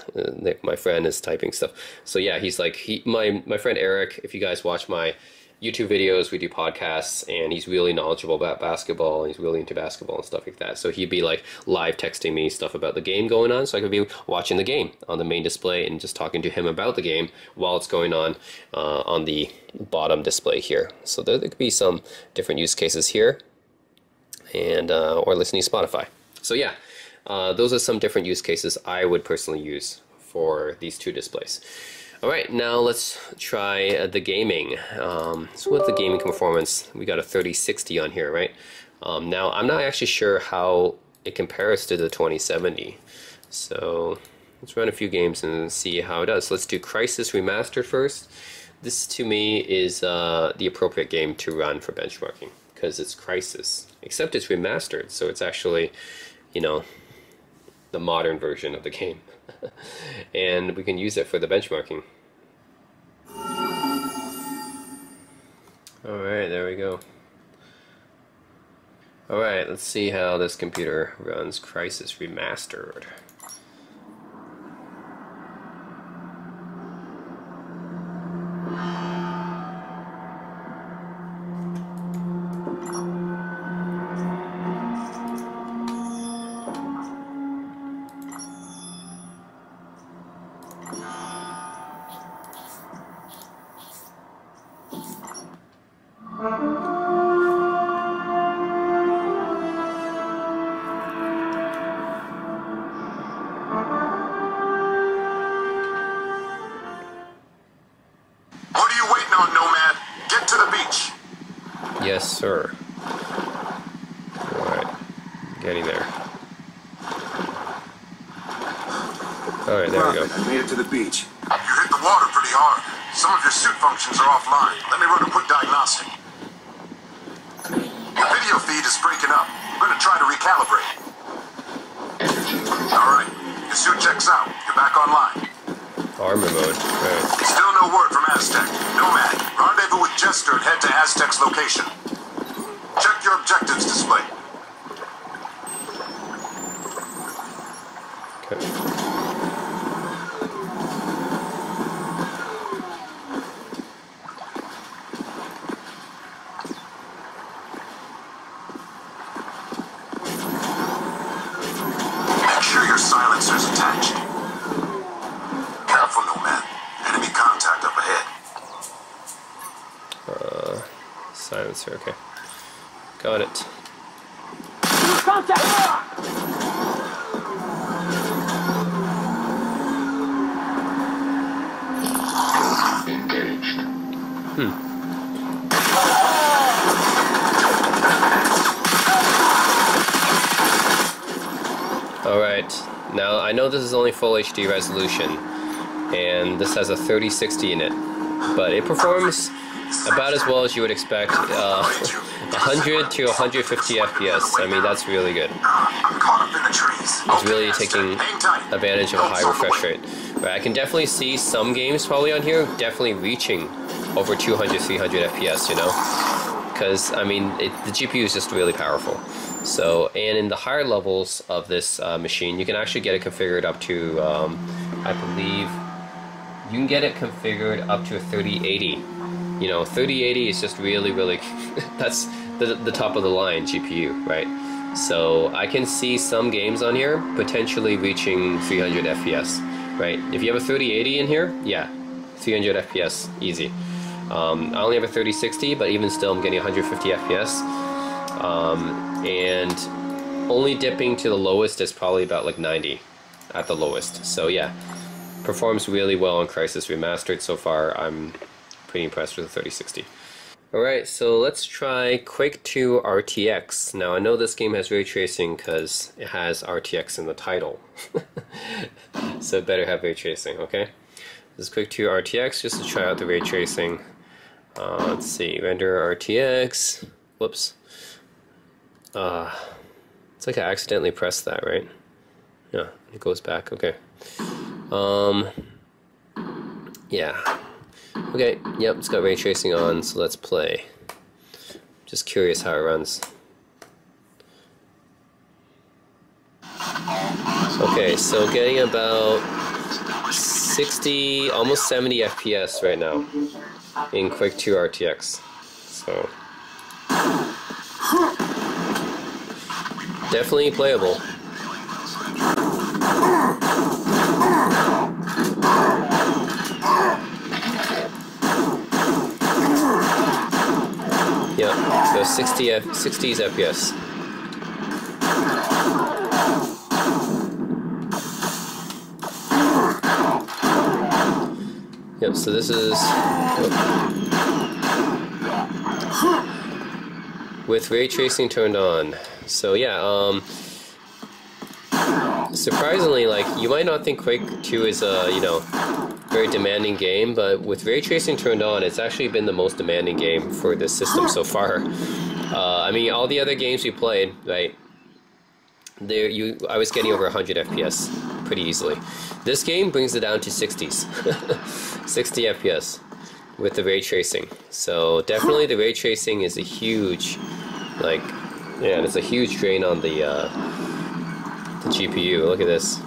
Speaker 1: my friend is typing stuff. So yeah, he's like my friend Eric. If you guys watch my YouTube videos, we do podcasts, and he's really knowledgeable about basketball, and he's really into basketball and stuff like that. So he'd be like live texting me stuff about the game going on, so I could be watching the game on the main display and just talking to him about the game while it's going on the bottom display here. So there could be some different use cases here, and or listening to Spotify. So yeah, those are some different use cases I would personally use for these 2 displays. Alright, now let's try the gaming. So with the gaming performance, we got a 3060 on here, right? Now, I'm not actually sure how it compares to the 2070. So let's run a few games and see how it does. Let's do Crysis Remastered first. This, to me, is the appropriate game to run for benchmarking, because it's Crysis. Except it's remastered, so it's actually, you know, the modern version of the game. And we can use it for the benchmarking. Alright, there we go. Alright, let's see how this computer runs Crysis Remastered. Yes, sir. Alright, getting there. Alright, there we go.
Speaker 5: I made it to the beach.
Speaker 6: You hit the water pretty hard. Some of your suit functions are offline. Let me run a quick diagnostic. Your video feed is breaking up. We're gonna try to recalibrate. Alright, your suit checks out. You're back online.
Speaker 1: Armor mode. Right.
Speaker 6: Still no word from Aztec. Nomad, rendezvous with Jester and head to Aztec's location. Check your objectives display.
Speaker 1: Okay.
Speaker 6: Make sure your silencer's attached. Careful, Nomad. Enemy contact up ahead.
Speaker 1: Silencer, okay. Got it. Alright, now I know this is only full HD resolution, and this has a 3060 in it, but it performs about as well as you would expect. 100 to 150 FPS. I mean, that's really good.
Speaker 6: I'm caught up in the trees.
Speaker 1: It's really taking advantage of a high refresh rate. But I can definitely see some games probably on here definitely reaching over 200, 300 FPS, you know? Because, I mean, the GPU is just really powerful. So, and in the higher levels of this machine, you can actually get it configured up to, I believe, you can get it configured up to a 3080. You know, 3080 is just really, really, that's the top of the line GPU, right? So I can see some games on here potentially reaching 300 FPS, right? If you have a 3080 in here, yeah, 300 FPS, easy. I only have a 3060, but even still I'm getting 150 FPS. And only dipping to the lowest is probably about like 90 at the lowest. So yeah, performs really well on Crysis Remastered so far. I'm pretty impressed with the 3060. Alright, so let's try Quake 2 RTX. Now I know this game has ray tracing because it has RTX in the title. So it better have ray tracing, okay? This is Quake 2 RTX just to try out the ray tracing. Let's see, render RTX. Whoops. It's like I accidentally pressed that, right? Yeah, it goes back, okay. Yeah. Okay, yep, it's got ray tracing on, so let's play. Just curious how it runs. Okay, so getting about 60, almost 70 FPS right now in Quake 2 RTX. So definitely playable. Yeah, so 60s FPS. Yep, so this is... with ray tracing turned on. So yeah, surprisingly, like, you might not think Quake 2 is a, you know, very demanding game, but with ray tracing turned on, it's actually been the most demanding game for this system so far. I mean, all the other games we played, right, I was getting over 100 FPS pretty easily. This game brings it down to 60s, 60 FPS with the ray tracing. So definitely the ray tracing is a huge, like, yeah, it's a huge drain on the GPU. Look at this.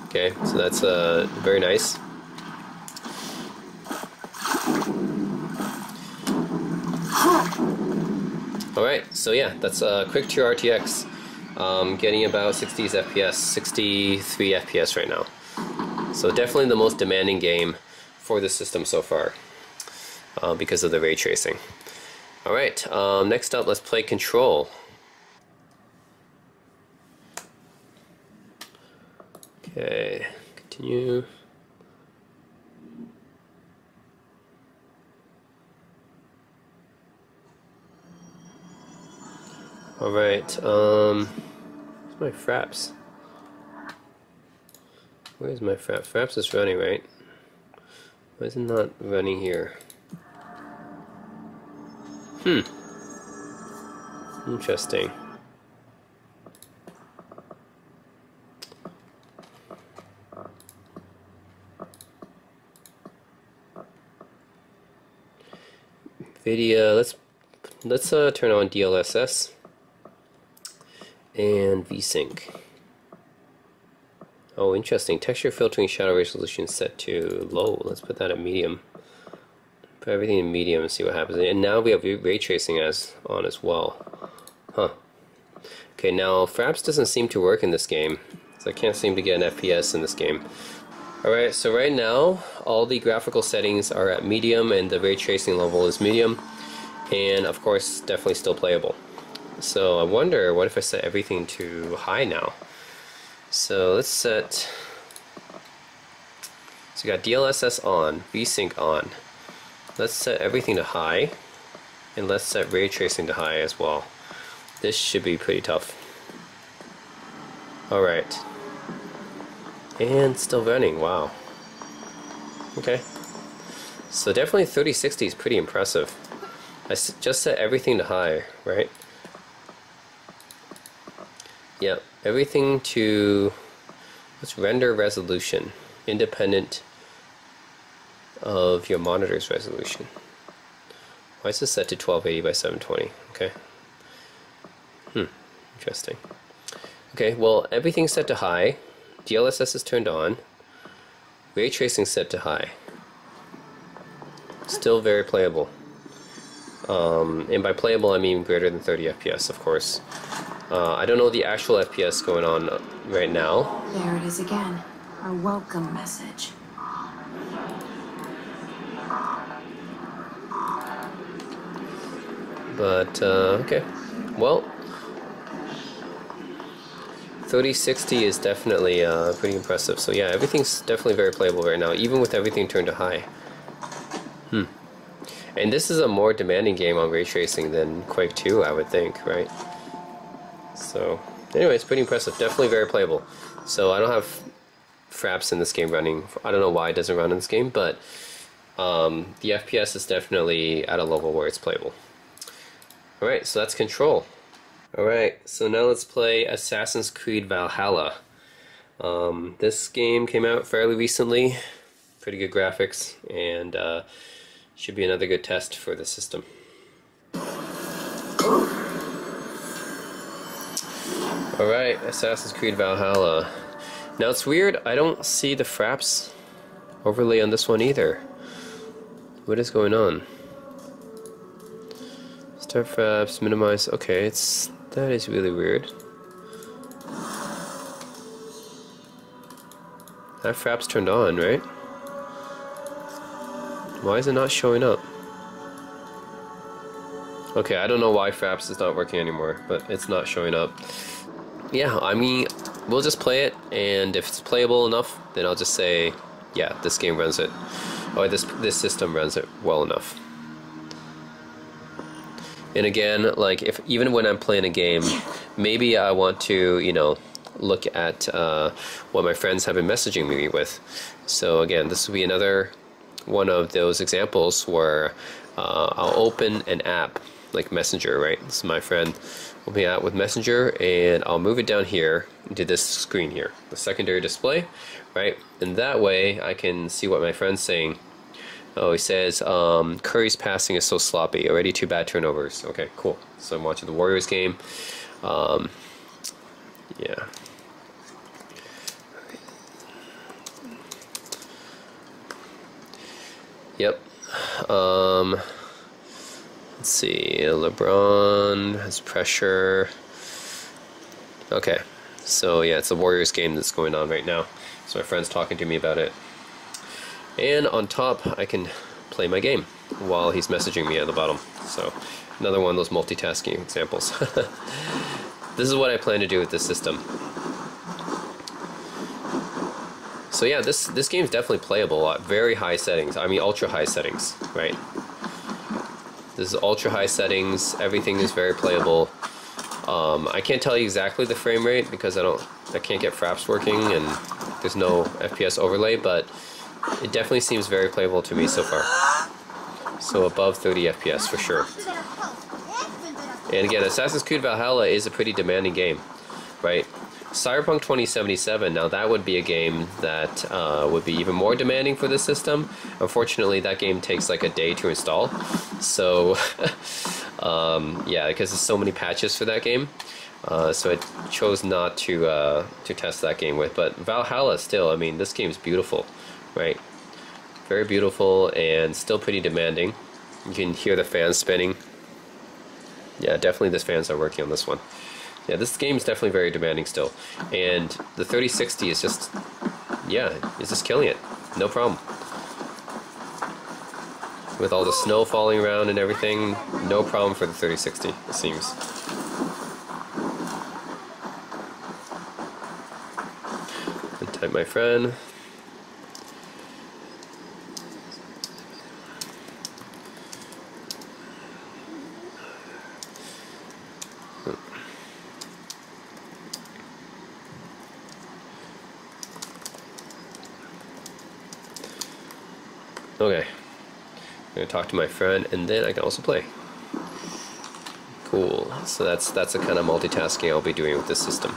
Speaker 1: Okay, so that's very nice. Alright, so yeah, that's Quake 2 RTX. Getting about 60s FPS, 63 FPS right now. So definitely the most demanding game for the system so far because of the ray tracing. Alright, next up, let's play Control. Okay, continue. Alright, where's my Fraps? Where's my Fraps? Fraps is running, right? Why is it not running here? Interesting. Video, let's turn on DLSS and VSync. Oh, interesting. Texture filtering shadow resolution set to low. Let's put that at medium. Put everything in medium and see what happens. And now we have ray tracing on as well. Huh. Okay, now Fraps doesn't seem to work in this game, so I can't seem to get an FPS in this game. Alright, so right now all the graphical settings are at medium and the ray tracing level is medium, and of course definitely still playable. So I wonder, what if I set everything to high now? So let's set, so we got DLSS on, VSync on. Let's set everything to high, and let's set ray tracing to high as well. This should be pretty tough. Alright. And still running, wow. Okay. So definitely 3060 is pretty impressive. I just set everything to high, right? Yep, everything to, let's render resolution, independent of your monitor's resolution. Why is this set to 1280 by 720? Okay. Interesting. Okay, well, everything's set to high. DLSS is turned on. Ray tracing set to high. Still very playable. And by playable, I mean greater than 30 FPS, of course. I don't know the actual FPS going on right now.
Speaker 2: There it is again. Our welcome message.
Speaker 1: But, okay. Well, 3060 is definitely pretty impressive. So yeah, everything's definitely very playable right now, even with everything turned to high. And this is a more demanding game on ray tracing than Quake 2, I would think, right? So, anyway, it's pretty impressive. Definitely very playable. So I don't have Fraps in this game running. I don't know why it doesn't run in this game, but the FPS is definitely at a level where it's playable. Alright, so that's Control. Alright, so now let's play Assassin's Creed Valhalla. This game came out fairly recently. Pretty good graphics, and should be another good test for the system. Alright, Assassin's Creed Valhalla. Now it's weird, I don't see the Fraps overlay on this one either. What is going on? Start Fraps, minimize, okay, that is really weird. That Fraps turned on, right? Why is it not showing up? Okay, I don't know why Fraps is not working anymore, but it's not showing up. Yeah, I mean, we'll just play it, and if it's playable enough, then I'll just say, yeah, this game runs it, or this system runs it well enough. And again, like even when I'm playing a game, maybe I want to, you know, look at what my friends have been messaging me with. So again, this will be another one of those examples where I'll open an app like Messenger, right? This is my friend will be out with Messenger, and I'll move it down here to this screen here, the secondary display, right? And that way I can see what my friend's saying. Oh, he says, Curry's passing is so sloppy, already 2 bad turnovers. Okay, cool. So I'm watching the Warriors game. Yeah. Yep. Let's see, LeBron has pressure. Okay, so yeah, it's the Warriors game that's going on right now. So my friend's talking to me about it. And on top, I can play my game while he's messaging me at the bottom. So another one of those multitasking examples. This is what I plan to do with this system. So yeah, this game is definitely playable at very high settings. I mean, ultra high settings, right? This is ultra high settings. Everything is very playable. I can't tell you exactly the frame rate because I can't get fraps working and there's no FPS overlay, but it definitely seems very playable to me so far. So above 30 FPS for sure. And again, Assassin's Creed Valhalla is a pretty demanding game, right? Cyberpunk 2077, now that would be a game that would be even more demanding for the system. Unfortunately, that game takes like a day to install. So, yeah, because there's so many patches for that game. So I chose not to test that game with. But Valhalla still, I mean, this game's beautiful, right? Very beautiful and still pretty demanding. You can hear the fans spinning. Yeah, definitely the fans are working on this one. Yeah, this game is definitely very demanding still. And the 3060 is just, yeah, it's just killing it. No problem. With all the snow falling around and everything, no problem for the 3060, it seems. And type my friend. Okay, I'm gonna talk to my friend, and then I can also play. Cool. So that's the kind of multitasking I'll be doing with this system.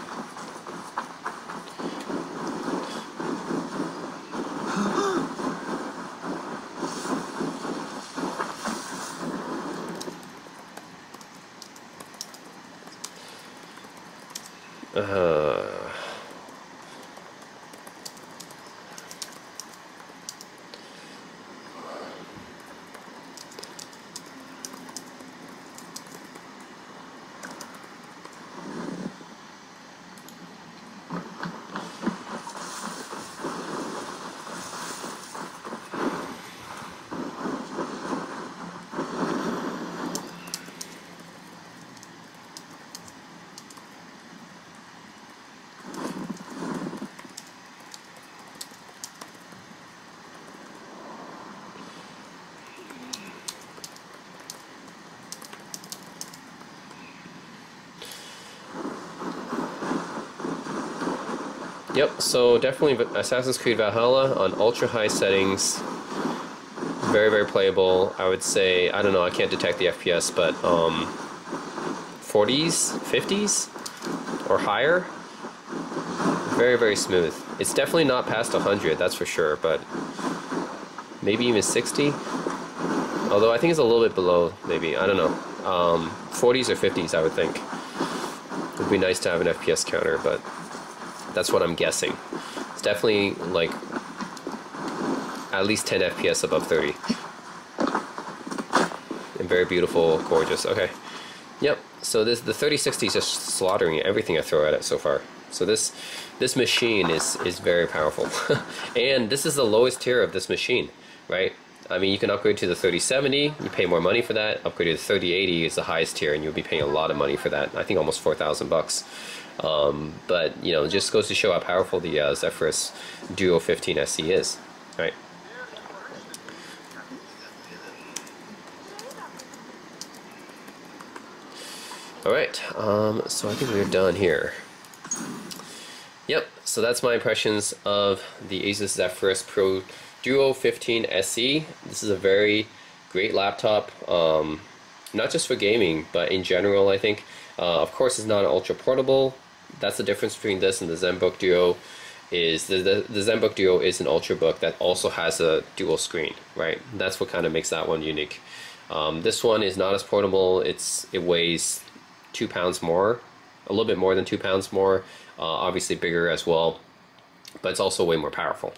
Speaker 1: Yep, so definitely Assassin's Creed Valhalla on ultra high settings. Very, very playable. I would say, I don't know, I can't detect the FPS, but 40s, 50s, or higher. Very, very smooth. It's definitely not past 100, that's for sure, but maybe even 60. Although I think it's a little bit below, maybe, I don't know. 40s or 50s, I would think. It would be nice to have an FPS counter, but that's what I'm guessing. It's definitely like at least 10 FPS above 30. And very beautiful, gorgeous. Okay. Yep. So the 3060 is just slaughtering everything I throw at it so far. So this machine is very powerful. And this is the lowest tier of this machine, right? I mean, you can upgrade to the 3070, you pay more money for that. Upgrade to the 3080 is the highest tier, and you'll be paying a lot of money for that. I think almost 4,000 bucks. But, you know, it just goes to show how powerful the Zephyrus Duo 15 SE is, right? Alright, so I think we're done here. Yep, so that's my impressions of the Asus Zephyrus Pro Duo 15 SE. This is a very great laptop, not just for gaming, but in general, I think. Of course, it's not an ultra portable. That's the difference between this and the ZenBook Duo. Is the ZenBook Duo is an ultrabook that also has a dual screen, right? That's what kind of makes that one unique. This one is not as portable. It weighs 2 pounds more, a little bit more than 2 pounds more. Obviously bigger as well, but it's also way more powerful.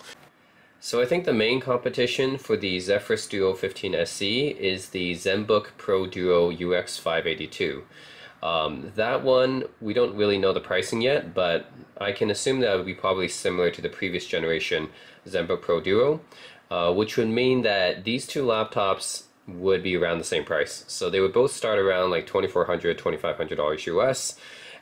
Speaker 1: So I think the main competition for the Zephyrus Duo 15 SE is the ZenBook Pro Duo UX 582. That one, we don't really know the pricing yet, but I can assume that it would be probably similar to the previous generation ZenBook Pro Duo, which would mean that these two laptops would be around the same price. So they would both start around like $2,400, $2,500 US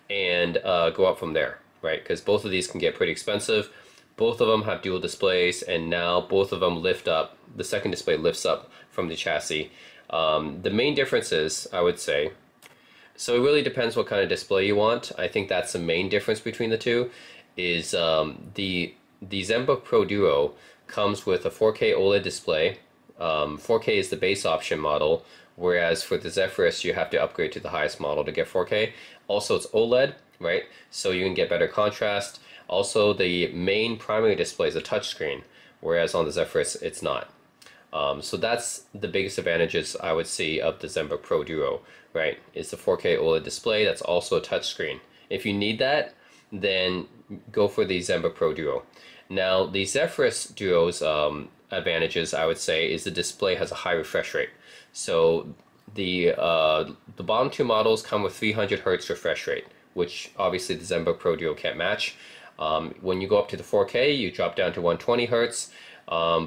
Speaker 1: and go up from there, right? Because both of these can get pretty expensive. Both of them have dual displays, and now both of them lift up. The second display lifts up from the chassis. The main differences, I would say, so it really depends what kind of display you want. I think that's the main difference between the two, is the ZenBook Pro Duo comes with a 4K OLED display. 4K is the base option model, whereas for the Zephyrus you have to upgrade to the highest model to get 4K. Also, it's OLED, right? So you can get better contrast. Also, the main primary display is a touchscreen, whereas on the Zephyrus it's not. So that's the biggest advantages I would see of the ZenBook Pro Duo, right? It's the 4K OLED display that's also a touchscreen. If you need that, then go for the ZenBook Pro Duo. Now, the Zephyrus Duo's advantages, I would say, is the display has a high refresh rate. So the bottom two models come with 300 Hz refresh rate, which obviously the ZenBook Pro Duo can't match. When you go up to the 4K, you drop down to 120 Hz,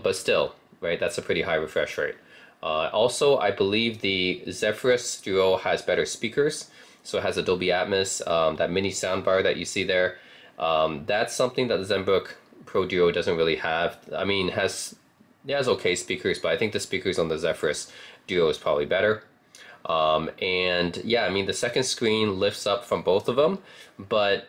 Speaker 1: but still, right, that's a pretty high refresh rate. Also, I believe the Zephyrus Duo has better speakers, so it has a Dolby Atmos, that mini soundbar that you see there. That's something that the ZenBook Pro Duo doesn't really have. I mean, it has okay speakers, but I think the speakers on the Zephyrus Duo is probably better. And yeah, I mean, the second screen lifts up from both of them, but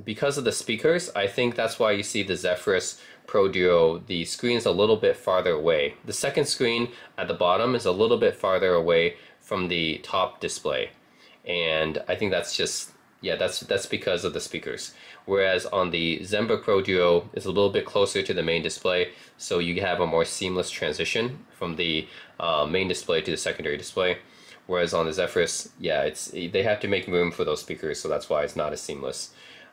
Speaker 1: because of the speakers, I think that's why you see the Zephyrus Pro Duo, the screen's a little bit farther away. The second screen at the bottom is a little bit farther away from the top display. And I think that's just, yeah, that's because of the speakers. Whereas on the ZenBook Pro Duo, it's a little bit closer to the main display, so you have a more seamless transition from the main display to the secondary display. Whereas on the Zephyrus, yeah, they have to make room for those speakers, so that's why it's not as seamless.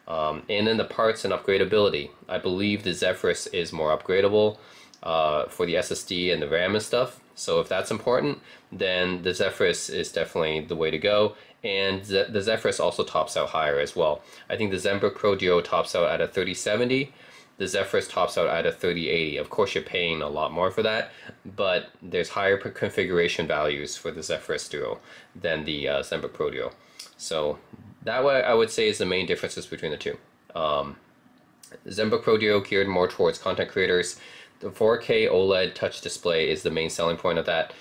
Speaker 1: And then the parts and upgradability. I believe the Zephyrus is more upgradable for the SSD and the RAM and stuff. So if that's important, then the Zephyrus is definitely the way to go. And the Zephyrus also tops out higher as well. I think the ZenBook Pro Duo tops out at a 3070. The Zephyrus tops out at a 3080. Of course, you're paying a lot more for that, but there's higher configuration values for the Zephyrus Duo than the ZenBook Pro Duo. So that way, I would say, is the main differences between the two. ZenBook Pro Duo geared more towards content creators. The 4K OLED touch display is the main selling point of that.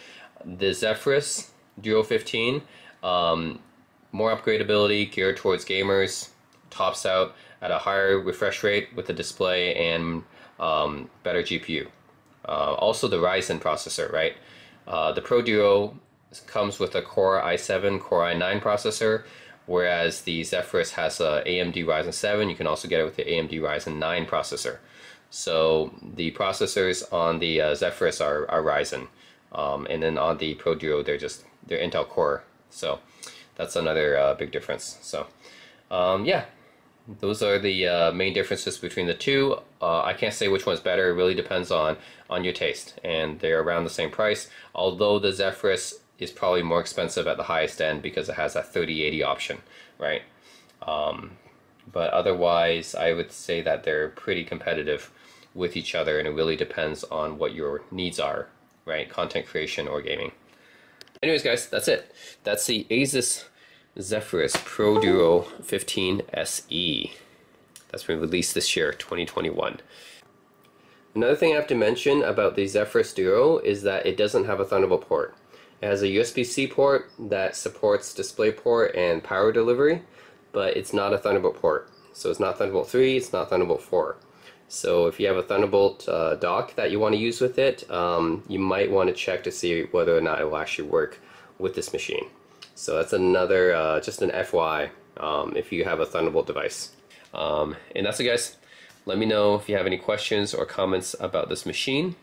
Speaker 1: The Zephyrus Duo 15, more upgradability, geared towards gamers, tops out at a higher refresh rate with the display and better GPU. Also the Ryzen processor, right? The Pro Duo comes with a Core i7, Core i9 processor, whereas the Zephyrus has a AMD Ryzen 7. You can also get it with the AMD Ryzen 9 processor. So the processors on the Zephyrus are Ryzen, and then on the Pro Duo they're Intel Core. So that's another big difference. So yeah, those are the main differences between the two. I can't say which one's better. It really depends on your taste, and they're around the same price. Although the Zephyrus is probably more expensive at the highest end because it has that 3080 option, right? But otherwise, I would say that they're pretty competitive with each other, and it really depends on what your needs are, right? Content creation or gaming. Anyways, guys, that's it. That's the Asus Zephyrus Pro Duo 15 SE. That's been released this year, 2021. Another thing I have to mention about the Zephyrus Duo is that it doesn't have a Thunderbolt port. It has a USB-C port that supports DisplayPort and power delivery, but it's not a Thunderbolt port. So it's not Thunderbolt 3, it's not Thunderbolt 4. So if you have a Thunderbolt dock that you want to use with it, you might want to check to see whether or not it will actually work with this machine. So that's another, just an FYI, if you have a Thunderbolt device. And that's it, guys. Let me know if you have any questions or comments about this machine.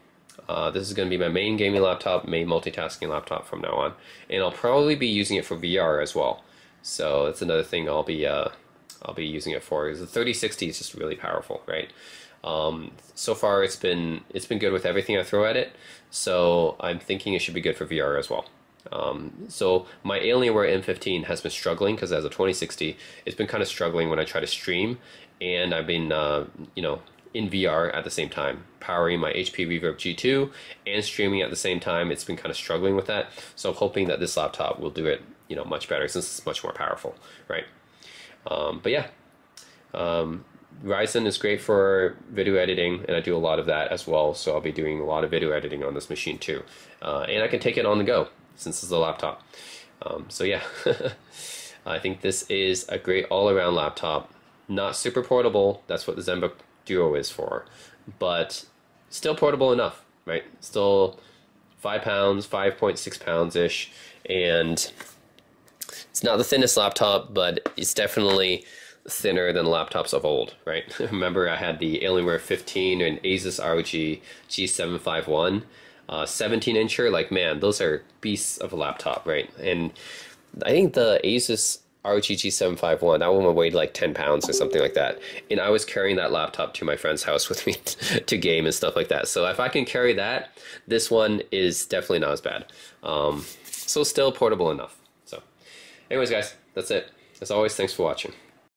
Speaker 1: This is going to be my main gaming laptop, main multitasking laptop from now on. And I'll probably be using it for VR as well. So that's another thing I'll be using it for. Because the 3060 is just really powerful, right? So far it's been good with everything I throw at it. So I'm thinking it should be good for VR as well. So my Alienware M15 has been struggling because as a 2060, it's been kind of struggling when I try to stream, and I've been, you know, in VR at the same time, powering my HP Reverb G2 and streaming at the same time. It's been kind of struggling with that. So I'm hoping that this laptop will do it, you know, much better since it's much more powerful, right? But yeah, Ryzen is great for video editing, and I do a lot of that as well. So I'll be doing a lot of video editing on this machine too, and I can take it on the go since it's a laptop. So yeah, I think this is a great all-around laptop. Not super portable. That's what the ZenBook Duo is for, but still portable enough, right? Still 5 pounds, 5.6 pounds ish, and it's not the thinnest laptop, but it's definitely thinner than laptops of old, right? Remember, I had the Alienware 15 and Asus ROG G751, 17-incher. Like, man, those are beasts of a laptop, right? And I think the Asus ROG G751, that one weighed like 10 pounds or something like that. And I was carrying that laptop to my friend's house with me to game and stuff like that. So if I can carry that, this one is definitely not as bad. So still portable enough. So anyways, guys, that's it. As always, thanks for watching.